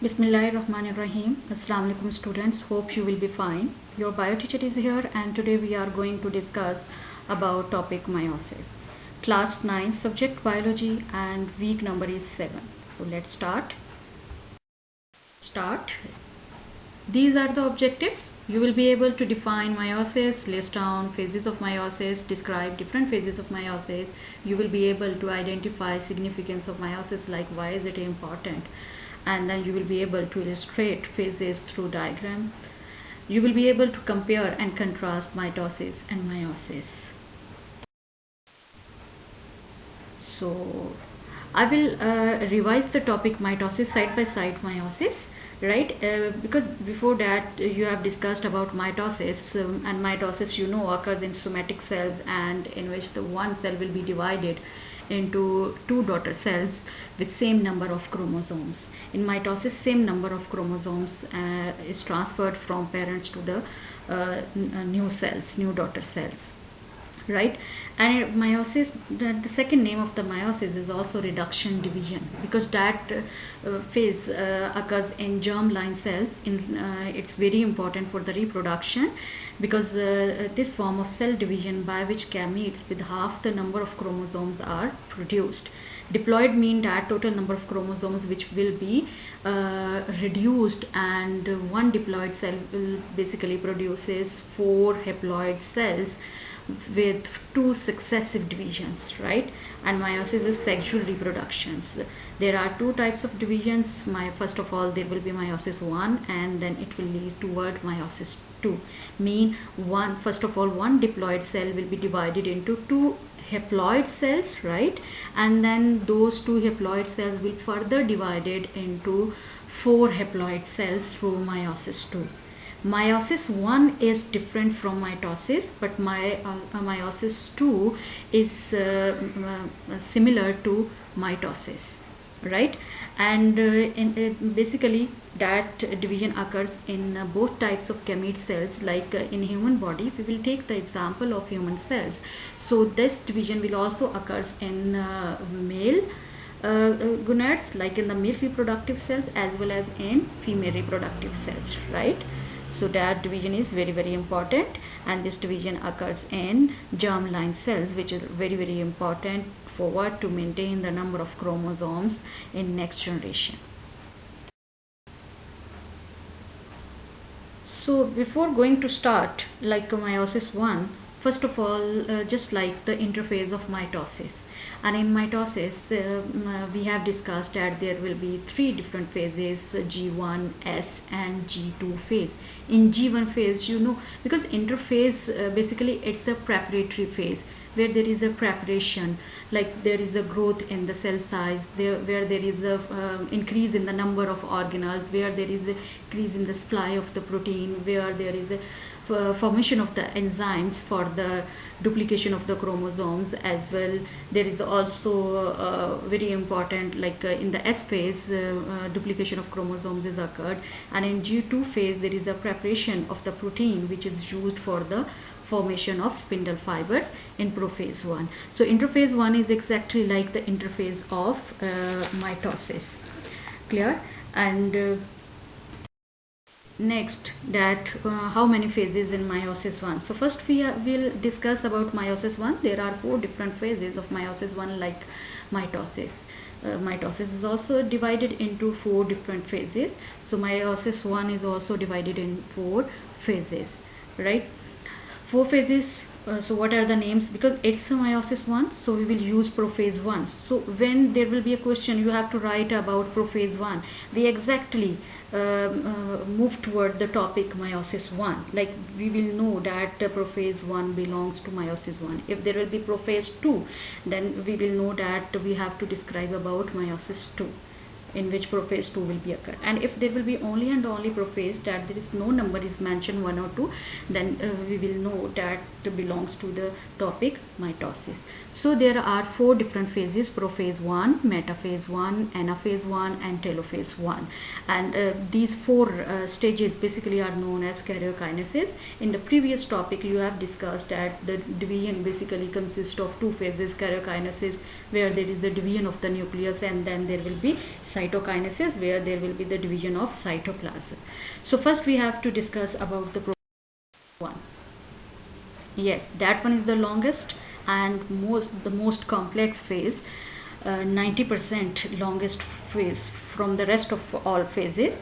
Bismillahirrahmanirrahim. Assalamu alaikum students. Hope you will be fine. Your bio teacher is here and today we are going to discuss about topic meiosis. Class 9 subject biology and week number is 7. So let's start. These are the objectives. You will be able to define meiosis, list down phases of meiosis, describe different phases of meiosis. You will be able to identify significance of meiosis, like why is it important, and then you will be able to illustrate phases through diagram. You will be able to compare and contrast mitosis and meiosis. So I will revise the topic mitosis side by side meiosis, right? Because before that you have discussed about mitosis, and mitosis occurs in somatic cells, and in which the one cell will be divided into two daughter cells with same number of chromosomes. In mitosis, same number of chromosomes is transferred from parents to the new cells, new daughter cells, right? And meiosis, the second name of the meiosis is also reduction division, because that phase occurs in germ-line cells. It's very important for the reproduction, because this form of cell division by which gametes with half the number of chromosomes are produced. Diploid mean that total number of chromosomes which will be reduced, and one diploid cell will basically produces 4 haploid cells with 2 successive divisions, right? And meiosis is sexual reproductions. There are 2 types of divisions. First of all, there will be meiosis 1, and then it will lead toward meiosis 2. First of all, one diploid cell will be divided into 2 haploid cells, right? And then those 2 haploid cells will further divided into 4 haploid cells through meiosis 2. Meiosis 1 is different from mitosis, but meiosis 2 is similar to mitosis, right? And basically that division occurs in both types of gamete cells. Like in human body, we will take the example of human cells. So this division will also occurs in male gonads, like in the male reproductive cells, as well as in female reproductive cells, right? So that division is very, very important, and this division occurs in germ-line cells, which is very, very important to maintain the number of chromosomes in next generation. So before going to start like meiosis 1, first of all, just like the interphase of mitosis. And in mitosis, we have discussed that there will be 3 different phases: G1, S, and G2 phase. In G1 phase, because interphase basically it's a preparatory phase, where there is a preparation, like there is a growth in the cell size, where there is a increase in the number of organelles, where there is a increase in the supply of the protein, where there is a formation of the enzymes for the duplication of the chromosomes as well. There is also very important, like in the S phase, duplication of chromosomes is occurred, and in G2 phase there is a preparation of the protein which is used for the formation of spindle fibers in prophase 1. So interphase 1 is exactly like the interphase of mitosis. Clear? And next, that how many phases in meiosis 1. So first we will discuss about meiosis 1. There are 4 different phases of meiosis 1, like mitosis. Mitosis is also divided into 4 different phases. So meiosis 1 is also divided in 4 phases, right? 4 phases. So what are the names? Because it's a meiosis 1, so we will use prophase 1. So when there will be a question, you have to write about prophase 1. We exactly move toward the topic meiosis 1. Like we will know that prophase 1 belongs to meiosis 1. If there will be prophase 2, then we will know that we have to describe about meiosis 2, in which prophase 2 will be occur. And if there will be only and only prophase that there is no number is mentioned 1 or 2, then we will know that belongs to the topic mitosis. So there are 4 different phases: prophase 1, metaphase 1, anaphase 1 and telophase 1. And these 4 stages basically are known as karyokinesis. In the previous topic you have discussed that the division basically consists of 2 phases: karyokinesis, where there is the division of the nucleus, and then there will be cytokinesis, where there will be the division of cytoplasm. So first we have to discuss about the prophase 1. Yes, that one is the longest and the most complex phase, 90% longest phase from the rest of all phases,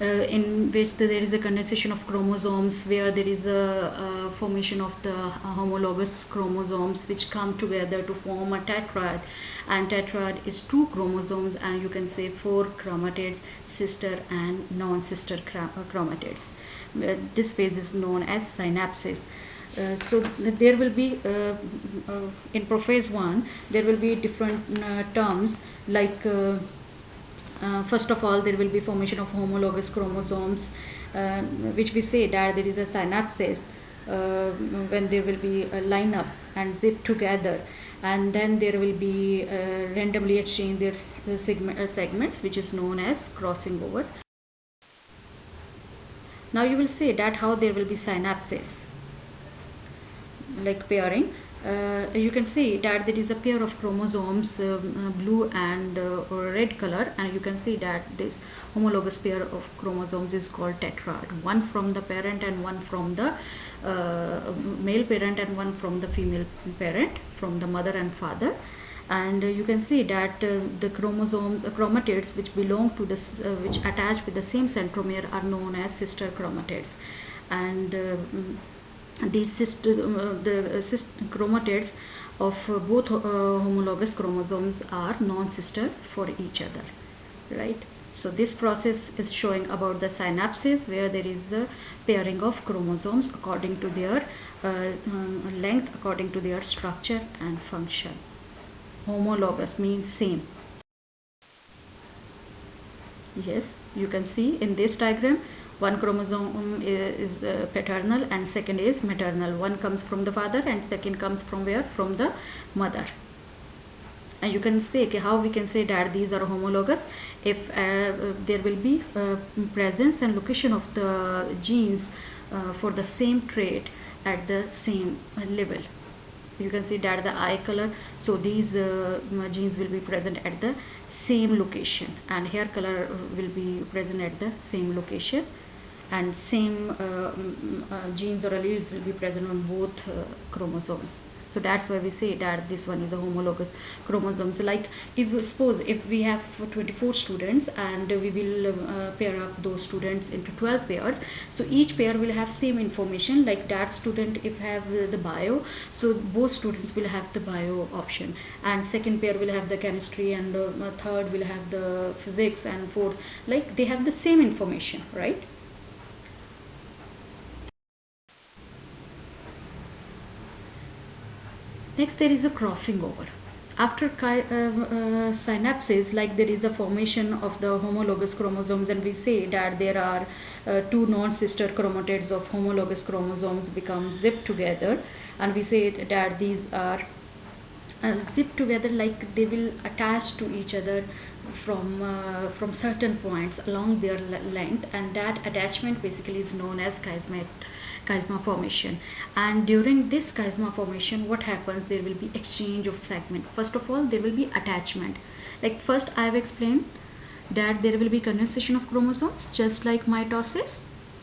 in which there is a condensation of chromosomes, where there is a formation of the homologous chromosomes which come together to form a tetrad, and tetrad is 2 chromosomes, and you can say 4 chromatids, sister and non-sister chromatids. This phase is known as synapses. So there will be in prophase 1 there will be different terms, like first of all there will be formation of homologous chromosomes, which we say that there is a synapses when there will be a line up and zip together, and then there will be randomly exchange their segments, which is known as crossing over. Now you will say that how there will be synapses, like pairing. You can see that there is a pair of chromosomes, blue and red color, and you can see that this homologous pair of chromosomes is called tetrad, one from the parent and one from the male parent and one from the female parent, from the mother and father. And you can see that the chromosomes, chromatids which belong to this, which attach with the same centromere, are known as sister chromatids. And these chromatids of both homologous chromosomes are non-sister for each other, right? So this process is showing about the synapses, where there is the pairing of chromosomes according to their length, according to their structure and function. Homologous means same. Yes, you can see in this diagram, one chromosome is paternal and second is maternal. One comes from the father and second comes from where? From the mother. And you can say, okay, how we can say that these are homologous? If there will be presence and location of the genes for the same trait at the same level. You can see that the eye color, so these genes will be present at the same location, and hair color will be present at the same location, and same genes or alleles will be present on both chromosomes. So that's why we say that this one is a homologous chromosomes. Like suppose if we have 24 students and we will pair up those students into 12 pairs, so each pair will have same information. Like that student if have the bio, so both students will have the bio option, and second pair will have the chemistry, and third will have the physics, and fourth, like they have the same information, right? Next, there is a crossing over. After synapses, like there is a formation of the homologous chromosomes, and we say that there are 2 non-sister chromatids of homologous chromosomes become zipped together, and we say that these are zipped together, like they will attach to each other from certain points along their length, and that attachment basically is known as chiasma formation. And during this chiasma formation, what happens? There will be exchange of segments. First of all, there will be attachment. Like first I have explained that there will be condensation of chromosomes, just like mitosis.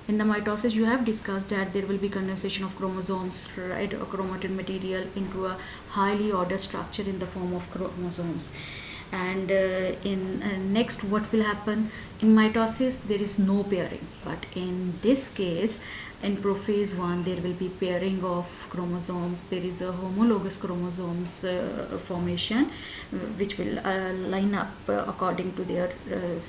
In the mitosis you have discussed that there will be condensation of chromosomes, right, or chromatin material into a highly ordered structure in the form of chromosomes. And in next, what will happen? In mitosis there is no pairing, but in this case, in prophase 1, there will be pairing of chromosomes. There is a homologous chromosomes formation, which will line up according to their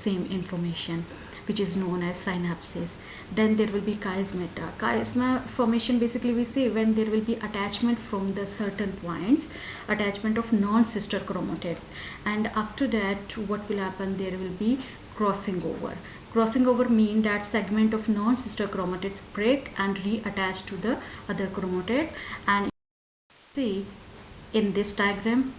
same information, which is known as synapses. Then there will be chiasma. Chiasma formation, basically we say when there will be attachment from the certain points, attachment of non-sister chromatids, and after that what will happen? There will be crossing over. Crossing over mean that segment of non-sister chromatids break and reattach to the other chromatid. And see, in this diagram.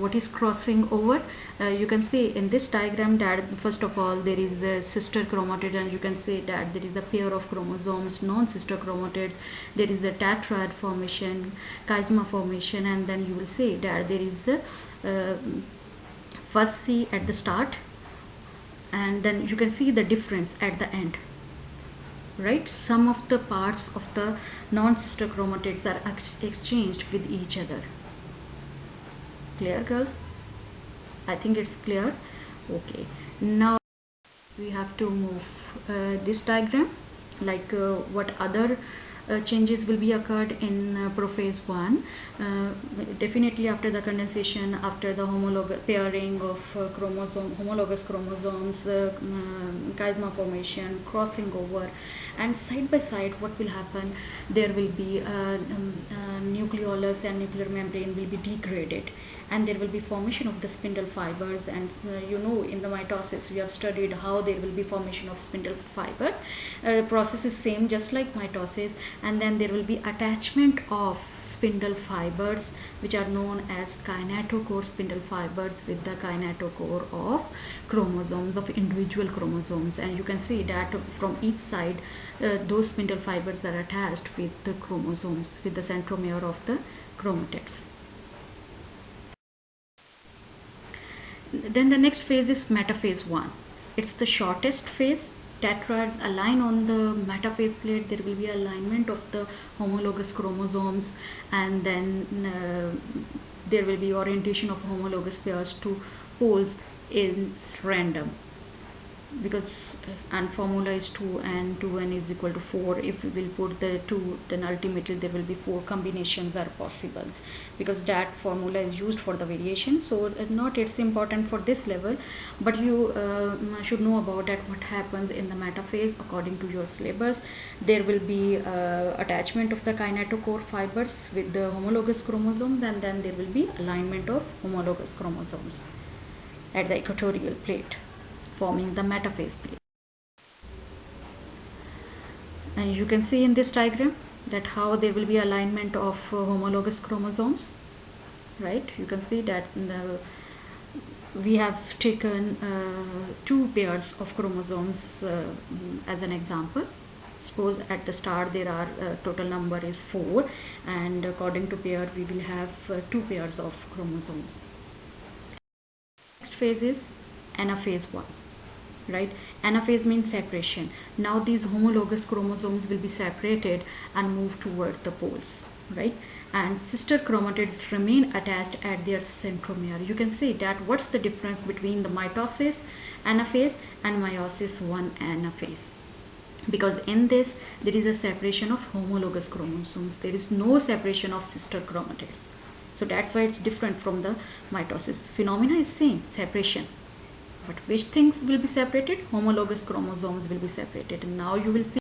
What is crossing over? You can see in this diagram that first of all there is a sister chromatid, and you can see that there is a pair of chromosomes, non-sister chromatids, there is a tetrad formation, chiasma formation, and then you will see that there is a first C at the start, and then you can see the difference at the end, right? Some of the parts of the non-sister chromatids are exchanged with each other. Clear, girls? I think it's clear. Okay, now we have to move this diagram, like what other changes will be occurred in prophase 1. Definitely after the condensation, after the homologous pairing of homologous chromosomes, chiasma formation, crossing over, and side by side what will happen, there will be nucleolus and nuclear membrane will be degraded, and there will be formation of the spindle fibers. And you know, in the mitosis we have studied how there will be formation of spindle fibers. Process is same just like mitosis, and then there will be attachment of spindle fibers which are known as kinetochore spindle fibers with the kinetochore of chromosomes, of individual chromosomes. And you can see that from each side those spindle fibers are attached with the chromosomes, with the centromere of the chromatids. Then the next phase is metaphase 1. It's the shortest phase. Tetrads align on the metaphase plate. There will be alignment of the homologous chromosomes, and then there will be orientation of homologous pairs to poles in random, because and formula is 2 and 2n is equal to 4. If we will put the 2, then ultimately there will be 4 combinations are possible, because that formula is used for the variation. So not it's important for this level, but you should know about that what happens in the metaphase according to your syllabus. There will be attachment of the kinetochore fibers with the homologous chromosomes, and then there will be alignment of homologous chromosomes at the equatorial plate, forming the metaphase plate. And you can see in this diagram that how there will be alignment of homologous chromosomes, right? You can see that we have taken 2 pairs of chromosomes as an example. Suppose at the start there are total number is 4, and according to pair we will have 2 pairs of chromosomes. Next phase is anaphase 1. Right, anaphase means separation. Now these homologous chromosomes will be separated and move towards the poles, right? And sister chromatids remain attached at their centromere. You can see that what's the difference between the mitosis anaphase and meiosis I anaphase, because in this there is a separation of homologous chromosomes. There is no separation of sister chromatids. So that's why it's different from the mitosis. Phenomena is same, separation. But which things will be separated? Homologous chromosomes will be separated. And now you will see.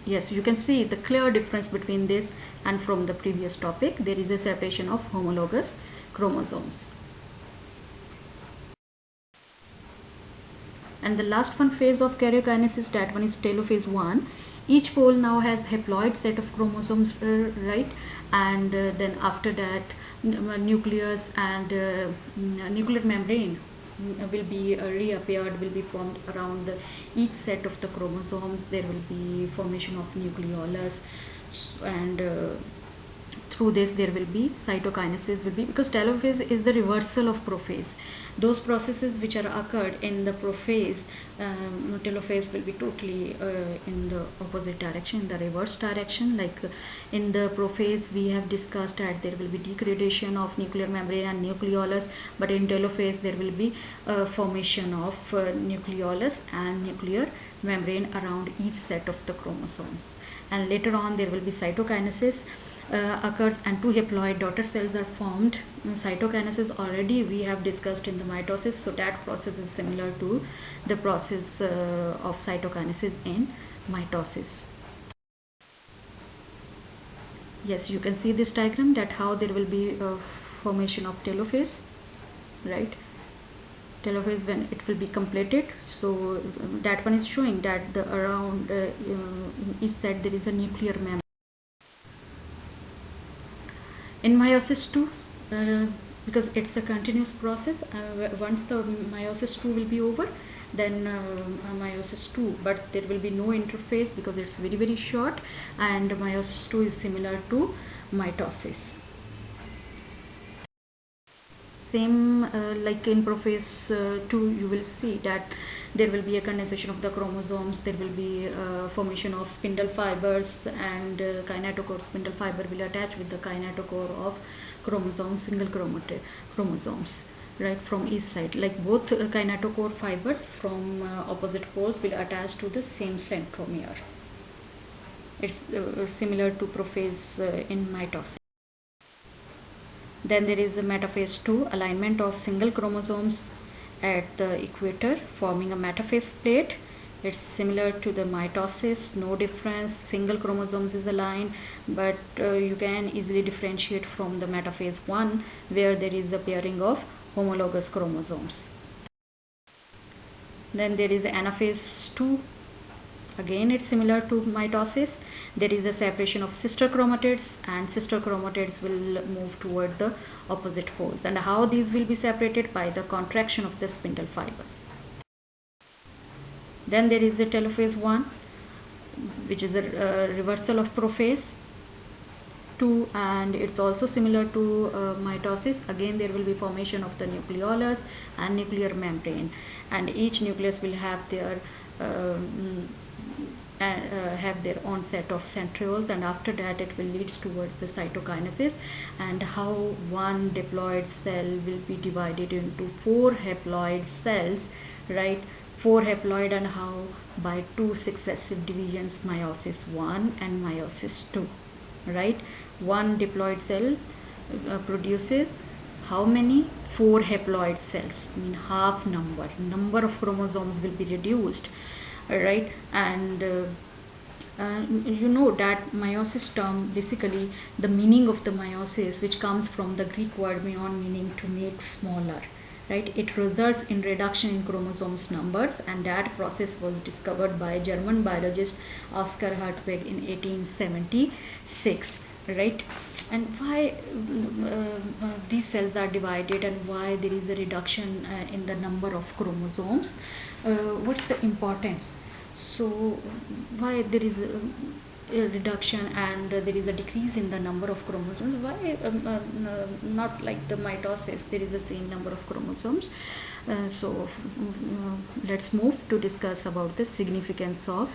Yes, you can see the clear difference between this and from the previous topic. There is a separation of homologous chromosomes. And the last one phase of karyokinesis, that one is telophase 1. Each pole now has haploid set of chromosomes, right? And then after that nucleus and nuclear membrane will be reappeared, will be formed around each set of the chromosomes. There will be formation of nucleolus, and through this there will be cytokinesis will be, because telophase is the reversal of prophase. Those processes which are occurred in the prophase, telophase will be totally in the opposite direction, in the reverse direction. Like in the prophase we have discussed that there will be degradation of nuclear membrane and nucleolus, but in telophase there will be formation of nucleolus and nuclear membrane around each set of the chromosomes. And later on there will be cytokinesis occurs, and 2 haploid daughter cells are formed. Cytokinesis already we have discussed in the mitosis, so that process is similar to the process of cytokinesis in mitosis. Yes, you can see this diagram, that how there will be formation of telophase, right? Telophase when it will be completed. So that one is showing that the around in each side there is a nuclear membrane. In meiosis II, because it's a continuous process, once the meiosis II will be over, then meiosis II, but there will be no interphase because it's very very short, and meiosis II is similar to mitosis. Same like in prophase 2, you will see that there will be a condensation of the chromosomes, there will be formation of spindle fibers, and kinetochore spindle fiber will attach with the kinetochore of chromosomes, single chromosomes, right, from each side. Like both kinetochore fibers from opposite poles will attach to the same centromere. It's similar to prophase in mitosis. Then there is the Metaphase II, alignment of single chromosomes at the equator forming a metaphase plate. It's similar to the mitosis, no difference, single chromosomes is aligned, but you can easily differentiate from the Metaphase I where there is the pairing of homologous chromosomes. Then there is the Anaphase II. Again, it's similar to mitosis. There is a separation of sister chromatids, and sister chromatids will move toward the opposite poles. And how these will be separated? By the contraction of the spindle fibers. Then there is the telophase 1, which is a reversal of prophase 2, and it's also similar to mitosis. Again, there will be formation of the nucleolus and nuclear membrane, and each nucleus will have their own set of centrioles, and after that it will lead towards the cytokinesis, and how one diploid cell will be divided into 4 haploid cells, right, 4 haploid, and how by 2 successive divisions, meiosis 1 and meiosis 2, right. One diploid cell produces how many? 4 haploid cells, I mean half number of chromosomes will be reduced, right. And you know that meiosis term, basically the meaning of the meiosis, which comes from the Greek word meion, meaning to make smaller, right. It results in reduction in chromosomes numbers, and that process was discovered by German biologist Oscar Hartwig in 1876, right. And why these cells are divided, and why there is a reduction in the number of chromosomes? What's the importance? So why there is a reduction and there is a decrease in the number of chromosomes? Why not like the mitosis, there is the same number of chromosomes? So let's move to discuss about the significance of